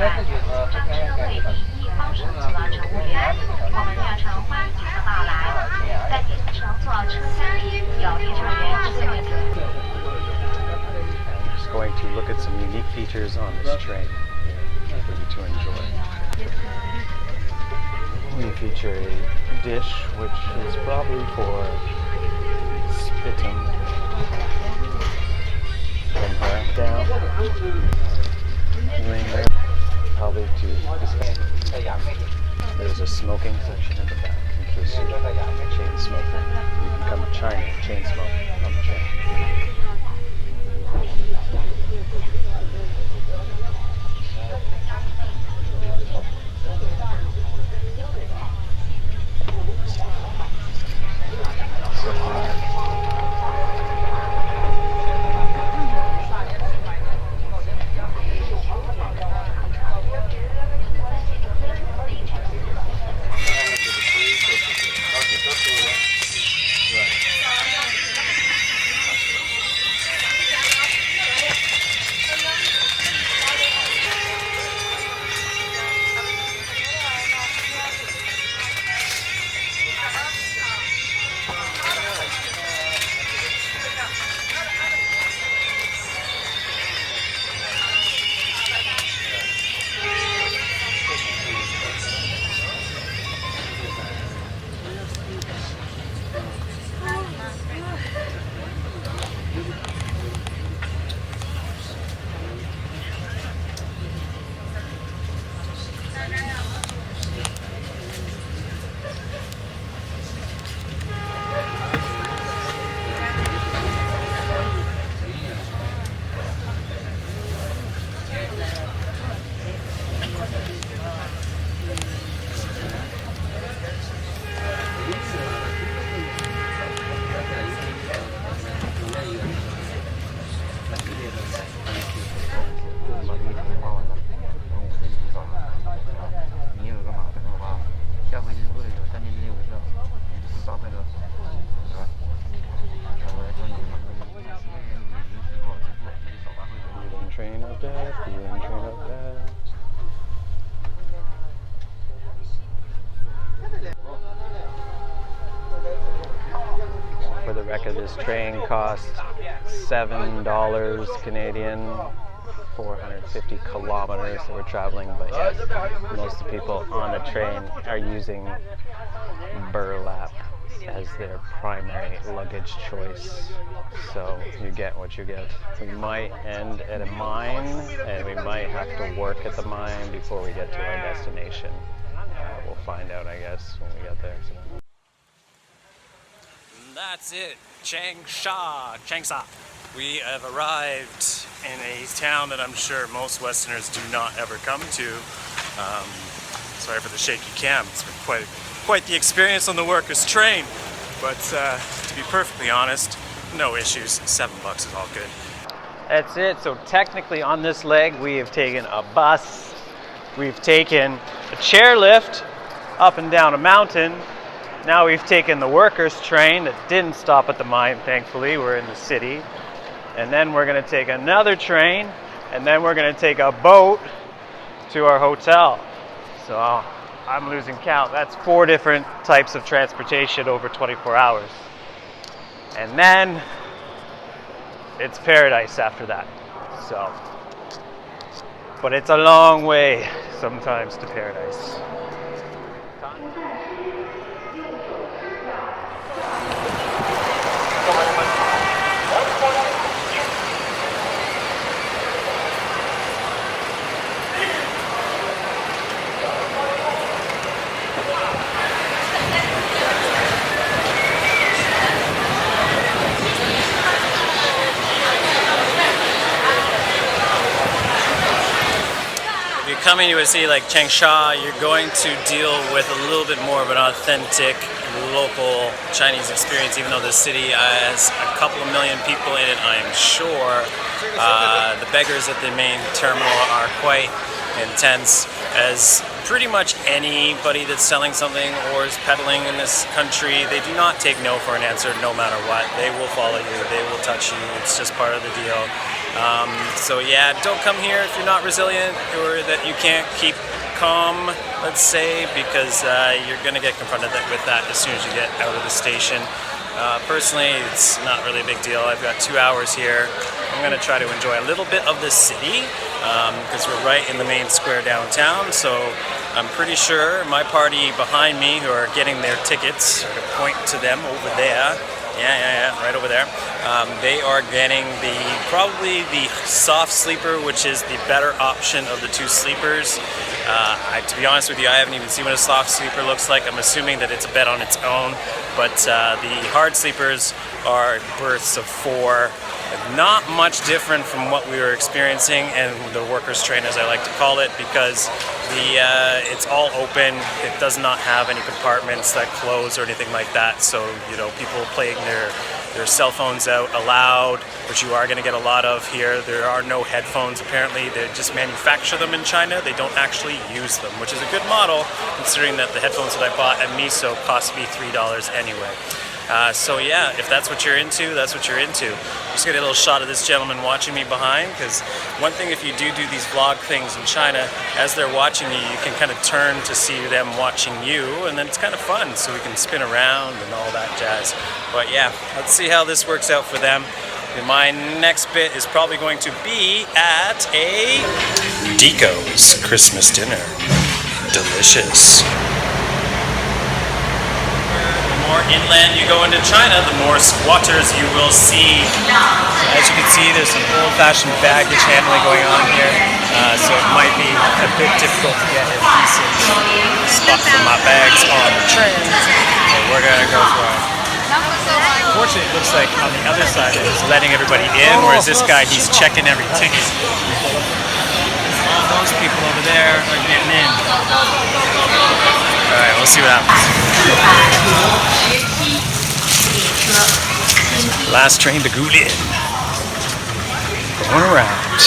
站，正车队第1方乘坐乘务员，我们热诚欢迎您的到来。在您乘坐车厢里，有列车员针对您。I'm just going to look at some unique features on this train for you to enjoy. We feature a dish which is probably for spitting from her down, probably to discuss. There's a smoking section in the back in case you're a chain smoker. You can come to China and chain smoke on the train. Train of death, Gulin train of death. For the record, this train cost $7 Canadian, 450 kilometers that we're traveling, but yes, most of the people on the train are using burlap as their primary luggage choice. So you get what you get. We might end at a mine, and we might have to work at the mine before we get to our destination. We'll find out, I guess, when we get there. And that's it, Changsha. We have arrived in a town that I'm sure most Westerners do not ever come to. Sorry for the shaky cam. It's been quite the experience on the workers' train. But to be perfectly honest, no issues. $7 is all good. That's it. So technically on this leg, we have taken a bus. We've taken a chairlift up and down a mountain. Now we've taken the workers' train that didn't stop at the mine, thankfully. We're in the city. And then we're going to take another train, and then we're going to take a boat to our hotel. So I'm losing count. That's 4 different types of transportation over 24 hours. And then it's paradise after that. So, but it's a long way sometimes to paradise. Coming to a city like Changsha, you're going to deal with a little bit more of an authentic local Chinese experience, even though the city has a couple of million people in it, I am sure. The beggars at the main terminal are quite intense, as pretty much anybody that's selling something or is peddling in this country, they do not take no for an answer no matter what. They will follow you, they will touch you, it's just part of the deal. So yeah, don't come here if you're not resilient or that you can't keep calm, let's say, because you're going to get confronted with that as soon as you get out of the station. Personally, it's not really a big deal. I've got 2 hours here. I'm going to try to enjoy a little bit of the city because we're right in the main square downtown. So I'm pretty sure my party behind me who are getting their tickets, or to point to them over there, yeah, right over there. They are getting probably the soft sleeper, which is the better option of the two sleepers. To be honest with you, I haven't even seen what a soft sleeper looks like. I'm assuming that it's a bed on its own, but the hard sleepers are berths of 4. Not much different from what we were experiencing and the workers' train, as I like to call it, because it's all open. It does not have any compartments that close or anything like that. So, you know, people playing their cell phones out aloud, which you are going to get a lot of here. There are no headphones apparently. They just manufacture them in China. They don't actually use them, which is a good model considering that the headphones that I bought at Miso cost me $3 anyway. So yeah, if that's what you're into, that's what you're into. Just get a little shot of this gentleman watching me behind, because one thing, if you do these vlog things in China, as they're watching you, you can kind of turn to see them watching you, and then it's kind of fun, so we can spin around and all that jazz. But yeah, let's see how this works out for them. And my next bit is probably going to be at a Deco's Christmas dinner. Delicious. The more inland you go into China, the more squatters you will see. As you can see, there's some old-fashioned baggage handling going on here, so it might be a bit difficult to get a decent spot for my bags on the train. So we're gonna go for it. Fortunately, it looks like on the other side it is letting everybody in, whereas this guy, he's checking every ticket. All those people over there are getting in. Alright, we'll see what happens. Last train to Gulin. Going around.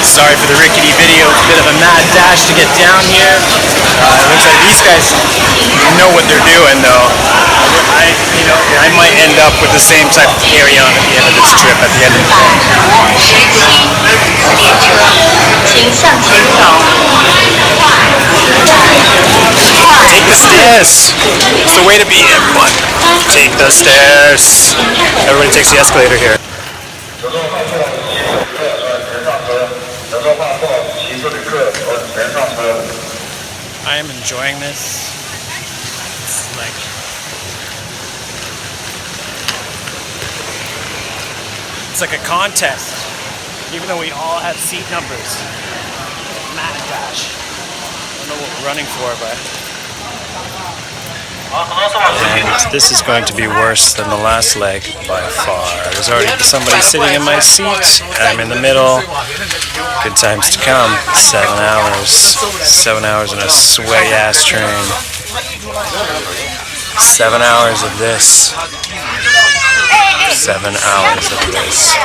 Sorry for the rickety video, it's a bit of a mad dash to get down here. It looks like these guys know what they're doing though. I might end up with the same type of carry-on at the end of this trip, at the end of the day. Take the stairs! It's the way to be, everyone. Take the stairs! Everybody takes the escalator here. I am enjoying this. It's like a contest, even though we all have seat numbers. Mad dash. I don't know what we're running for, but and this is going to be worse than the last leg by far. There's already somebody sitting in my seat. I'm in the middle. Good times to come. 7 hours. 7 hours in a sweaty ass train. 7 hours of this. 7 hours of this.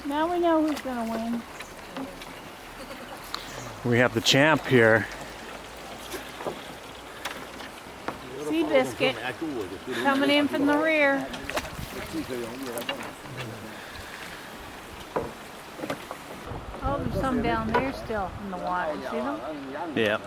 Now we know who's gonna win. We have the champ here. Seabiscuit coming in from the rear. There's some down there still in the water. See them? Yeah.